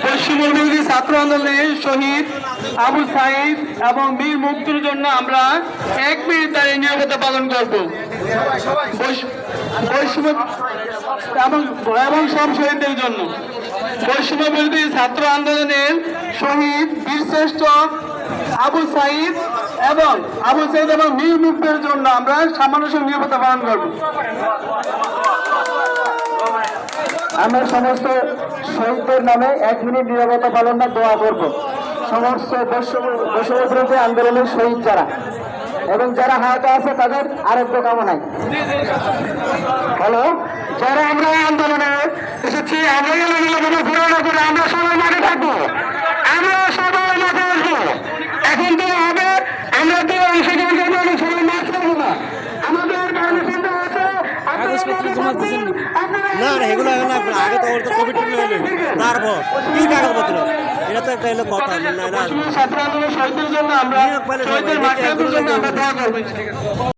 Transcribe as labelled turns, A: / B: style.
A: পশ্চিমবঙ্গী ছাত্র আন্দোলনের শহীদ আবু সাইদ এবং বীর মুক্তির জন্য আমরা 1 মিনিট দাঁড়িয়ে নীরবতা পালন করব এবং সব শহীদদের জন্য। বৈষম্য বিরোধী ছাত্র আন্দোলনের শহীদ বীরশ্রেষ্ঠ আবু সাইদ এবং বীর মুক্তির জন্য আমরা সামান্য নীরবতা পালন করব। আমরা সমস্ত শহীদদের নামে 1 মিনিট নীরবতা পালন না দোয়া করব। সমস্ত বৈষম্য বিরোধী আন্দোলনের শহীদ যারা এবং যারা আহত আছে তাদের আরোগ্য কামনায়। হ্যালো, যারা আমরা আন্দোলনে এসেছি আমরা সবাই মাঠে থাকবো, আমরা সবাই মাঠে আসবো। এখন তো হবে আমরা তো অংশগ্রহণ করবো, আমি সবাই মাঠ করবো না। আমাদের
B: না না এগুলো আগে তো ওর তো কোভিড তারপর কি কাগজপত্র এটা তো একটা এলো কথা না।
A: ছাত্র আন্দোলন শহীদদের জন্য আমরা